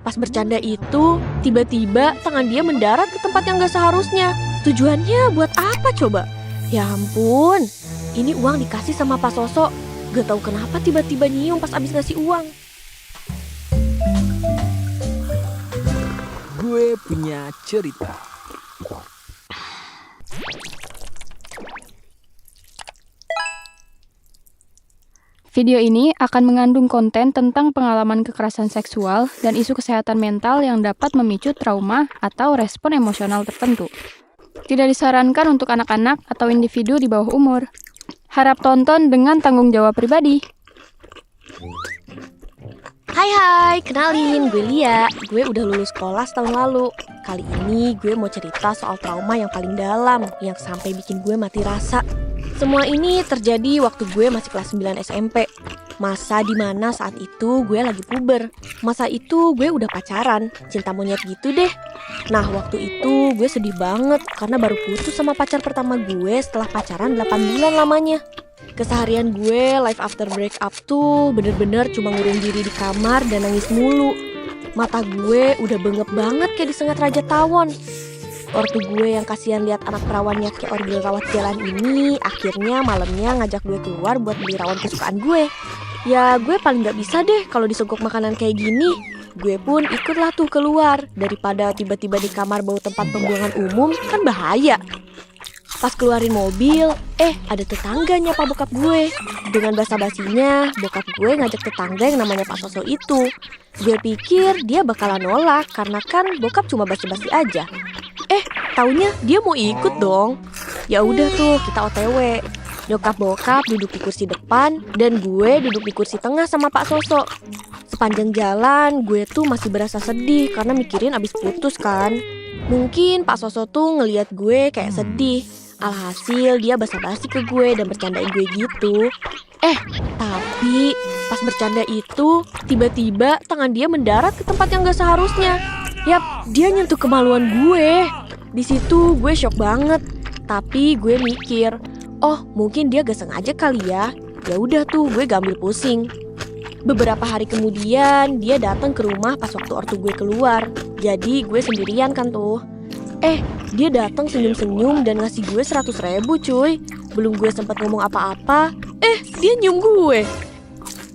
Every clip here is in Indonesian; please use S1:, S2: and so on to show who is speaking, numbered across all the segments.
S1: pas bercanda itu, tiba-tiba tangan dia mendarat ke tempat yang gak seharusnya. Tujuannya buat apa coba? Ya ampun, ini uang dikasih sama Pak Sosok. Gak tahu kenapa tiba-tiba nyium pas abis ngasih uang.
S2: Gue punya cerita.
S3: Video ini akan mengandung konten tentang pengalaman kekerasan seksual dan isu kesehatan mental yang dapat memicu trauma atau respon emosional tertentu. Tidak disarankan untuk anak-anak atau individu di bawah umur. Harap tonton dengan tanggung jawab pribadi.
S1: Hai, kenalin, gue Lia. Gue udah lulus sekolah setahun lalu. Kali ini gue mau cerita soal trauma yang paling dalam, yang sampai bikin gue mati rasa. Semua ini terjadi waktu gue masih kelas 9 SMP. Masa dimana saat itu gue lagi puber. Masa itu gue udah pacaran, cinta monyet gitu deh. Nah, waktu itu gue sedih banget karena baru putus sama pacar pertama gue setelah pacaran 8 bulan lamanya. Keseharian gue life after breakup tuh bener-bener cuma ngurung diri di kamar dan nangis mulu. Mata gue udah bengep banget kayak disengat Raja Tawon. Ortu gue yang kasihan lihat anak perawannya kayak orgil rawat jalan ini akhirnya malamnya ngajak gue keluar buat beli rawon kesukaan gue. Ya gue paling gak bisa deh kalau disogok makanan kayak gini. Gue pun ikutlah tuh keluar. Daripada tiba-tiba di kamar bau tempat pembuangan umum kan bahaya. Pas keluarin mobil, ada tetangga nyapa bokap gue. Dengan basa-basinya, bokap gue ngajak tetangga yang namanya Pak Soso itu. Gue pikir dia bakalan nolak karena kan bokap cuma basa-basi aja. Taunya dia mau ikut dong. Ya udah tuh kita OTW. Nyokap bokap duduk di kursi depan dan gue duduk di kursi tengah sama Pak Soso. Sepanjang jalan gue tuh masih berasa sedih karena mikirin abis putus kan. Mungkin Pak Soso tuh ngeliat gue kayak sedih. Alhasil dia basa-basi ke gue dan bercandain gue gitu. Tapi pas bercanda itu tiba-tiba tangan dia mendarat ke tempat yang gak seharusnya. Yap, dia nyentuh kemaluan gue. Di situ gue shock banget. Tapi gue mikir, oh mungkin dia gak sengaja kali ya. Ya udah tuh gue gak ambil pusing. Beberapa hari kemudian dia datang ke rumah pas waktu ortu gue keluar. Jadi gue sendirian kan tuh. Dia datang senyum-senyum dan ngasih gue 100.000 cuy. Belum gue sempat ngomong apa-apa, dia nyium gue.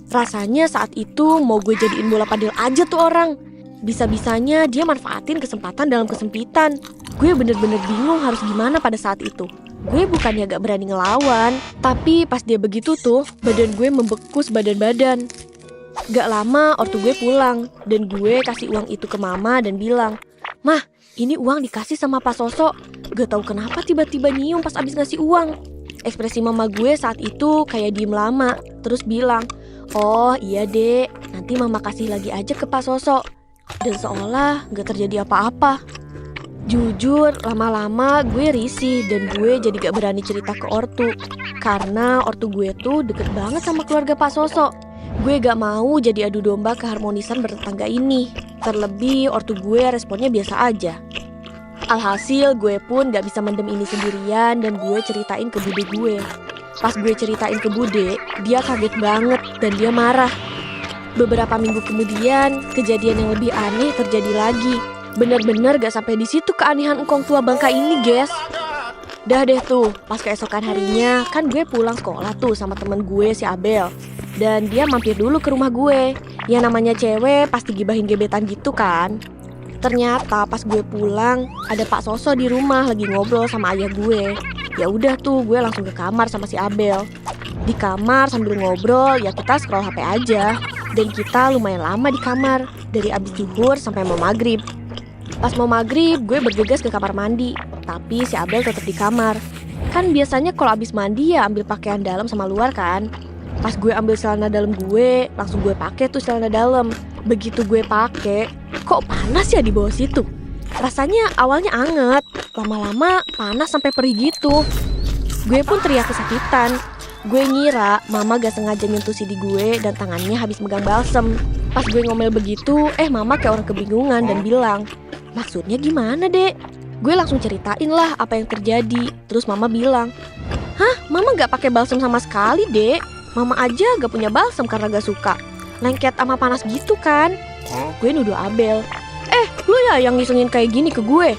S1: Rasanya saat itu mau gue jadiin bola padel aja tuh orang. Bisa-bisanya dia manfaatin kesempatan dalam kesempitan. Gue bener-bener bingung harus gimana pada saat itu. Gue bukannya gak berani ngelawan, tapi pas dia begitu tuh, badan gue membekus badan-badan. Gak lama ortu gue pulang, dan gue kasih uang itu ke mama dan bilang, "Mah, ini uang dikasih sama Pak Sosok. Gak tahu kenapa tiba-tiba nyium pas abis ngasih uang." Ekspresi mama gue saat itu kayak diem lama, terus bilang, "Oh iya dek, nanti mama kasih lagi aja ke Pak Sosok." Dan seolah gak terjadi apa-apa. Jujur, lama-lama gue risih dan gue jadi gak berani cerita ke ortu. Karena ortu gue tuh deket banget sama keluarga Pak Sosok. Gue gak mau jadi adu domba keharmonisan bertetangga ini. Terlebih ortu gue responnya biasa aja. Alhasil gue pun gak bisa mendem ini sendirian dan gue ceritain ke bude gue. Pas gue ceritain ke bude, dia kaget banget dan dia marah. Beberapa minggu kemudian, kejadian yang lebih aneh terjadi lagi. Bener-bener gak sampai di situ keanehan engkong tua bangka ini, guys. Dah deh tuh, pas keesokan harinya kan gue pulang sekolah tuh sama temen gue si Abel. Dan dia mampir dulu ke rumah gue. Yang namanya cewek pasti gibahin gebetan gitu kan. Ternyata pas gue pulang ada Pak Soso di rumah lagi ngobrol sama ayah gue. Ya udah tuh gue langsung ke kamar sama si Abel. Di kamar sambil ngobrol ya kita scroll HP aja. Dan kita lumayan lama di kamar, dari abis zuhur sampai mau maghrib. Pas mau maghrib gue bergegas ke kamar mandi, tapi si Abel tetap di kamar. Kan biasanya kalau abis mandi ya ambil pakaian dalam sama luar kan. Pas gue ambil celana dalam gue, langsung gue pakai tuh celana dalam. Begitu gue pakai, kok panas ya di bawah situ. Rasanya awalnya anget, lama-lama panas sampai perih gitu. Gue pun teriak kesakitan. Gue ngira mama gak sengaja nyentuh sidi gue dan tangannya habis megang balsem. Pas gue ngomel begitu, mama kayak orang kebingungan dan bilang, "Maksudnya gimana dek?" Gue langsung ceritain lah apa yang terjadi. Terus mama bilang, "Hah, mama gak pakai balsem sama sekali dek. Mama aja gak punya balsem karena gak suka. Lengket sama panas gitu kan." Gue nuduh Abel. Lu ya yang ngisengin kayak gini ke gue?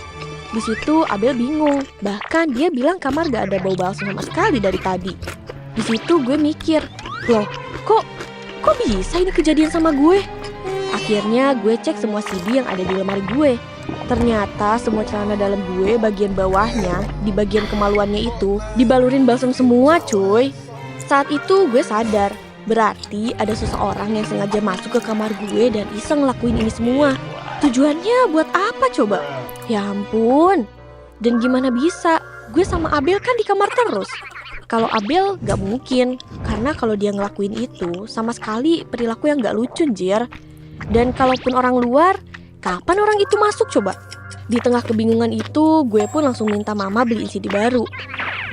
S1: Di situ Abel bingung. Bahkan dia bilang kamar gak ada bau balsam sama sekali dari tadi. Di situ gue mikir, loh kok bisa ini kejadian sama gue? Akhirnya gue cek semua CD yang ada di lemari gue. Ternyata semua celana dalam gue bagian bawahnya, di bagian kemaluannya itu, dibalurin balsam semua cuy. Saat itu gue sadar, berarti ada seseorang yang sengaja masuk ke kamar gue dan iseng ngelakuin ini semua. Tujuannya buat apa coba? Ya ampun. Dan gimana bisa? Gue sama Abel kan di kamar terus. Kalau Abel gak mungkin, karena kalau dia ngelakuin itu sama sekali perilaku yang gak lucu anjir. Dan kalaupun orang luar, kapan orang itu masuk coba? Di tengah kebingungan itu, gue pun langsung minta mama beliin CD baru.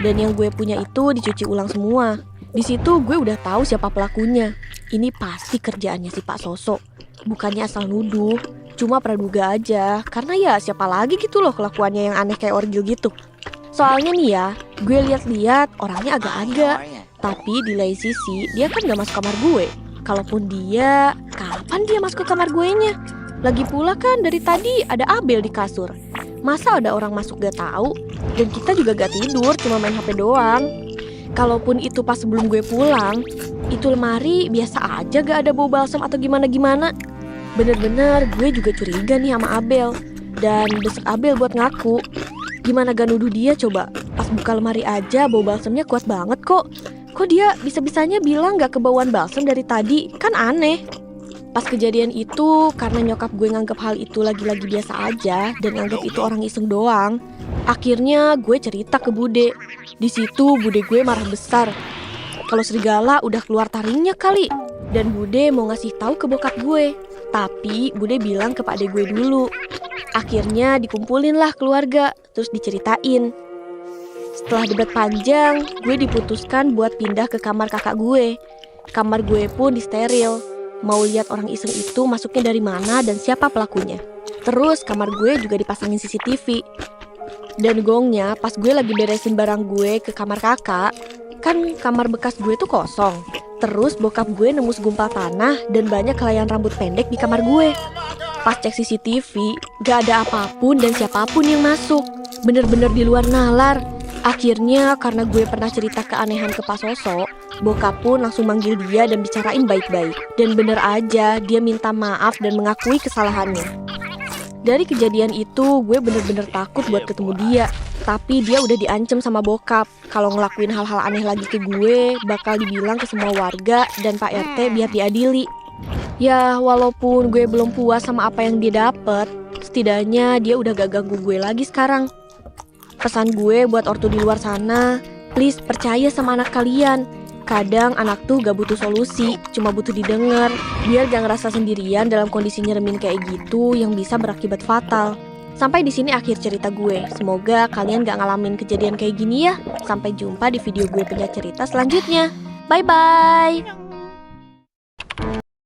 S1: Dan yang gue punya itu dicuci ulang semua. Di situ gue udah tahu siapa pelakunya. Ini pasti kerjaannya si Pak Soso. Bukannya asal nuduh, cuma praduga aja. Karena ya siapa lagi gitu loh kelakuannya yang aneh kayak orgil gitu. Soalnya nih ya, gue lihat-lihat orangnya agak-agak. Tapi di lain sisi, dia kan gak masuk kamar gue. Kalaupun dia, kapan dia masuk ke kamar gue nya? Lagi pula kan dari tadi ada Abel di kasur. Masa ada orang masuk gak tahu? Dan kita juga gak tidur, cuma main HP doang. Kalaupun itu pas sebelum gue pulang, itu lemari biasa aja gak ada bau balsam atau gimana-gimana. Bener-bener gue juga curiga nih sama Abel. Dan besok Abel buat ngaku. Gimana gak nuduh dia coba? Pas buka lemari aja bau balsamnya kuat banget kok. Kok dia bisa-bisanya bilang gak kebauan balsam dari tadi? Kan aneh. Pas kejadian itu, karena nyokap gue nganggap hal itu lagi-lagi biasa aja dan nganggap itu orang iseng doang, akhirnya gue cerita ke Bude. Di situ Bude gue marah besar. Kalau serigala udah keluar taringnya kali. Dan Bude mau ngasih tahu ke bokap gue. Tapi Bude bilang ke Pak De gue dulu. Akhirnya dikumpulin lah keluarga, terus diceritain. Setelah debat panjang, gue diputuskan buat pindah ke kamar kakak gue. Kamar gue pun disteril. Mau lihat orang iseng itu masuknya dari mana dan siapa pelakunya. Terus kamar gue juga dipasangin CCTV. Dan gongnya pas gue lagi beresin barang gue ke kamar kakak, kan kamar bekas gue tuh kosong. Terus bokap gue nemu segumpal tanah dan banyak helaian rambut pendek di kamar gue. Pas cek CCTV, gak ada apapun dan siapapun yang masuk. Bener-bener di luar nalar. Akhirnya karena gue pernah cerita keanehan ke Pak Soso, bokap pun langsung manggil dia dan bicarain baik-baik. Dan bener aja dia minta maaf dan mengakui kesalahannya. Dari kejadian itu gue bener-bener takut buat ketemu dia. Tapi dia udah diancam sama bokap. Kalau ngelakuin hal-hal aneh lagi ke gue, bakal dibilang ke semua warga dan Pak RT biar diadili. Ya walaupun gue belum puas sama apa yang dia dapet, setidaknya dia udah gak ganggu gue lagi sekarang. Pesan gue buat ortu di luar sana, please percaya sama anak kalian. Kadang anak tuh gak butuh solusi, cuma butuh didengar. Biar gak ngerasa sendirian dalam kondisi nyeremin kayak gitu yang bisa berakibat fatal. Sampai di sini akhir cerita gue. Semoga kalian gak ngalamin kejadian kayak gini ya. Sampai jumpa di video gue punya cerita selanjutnya. Bye-bye.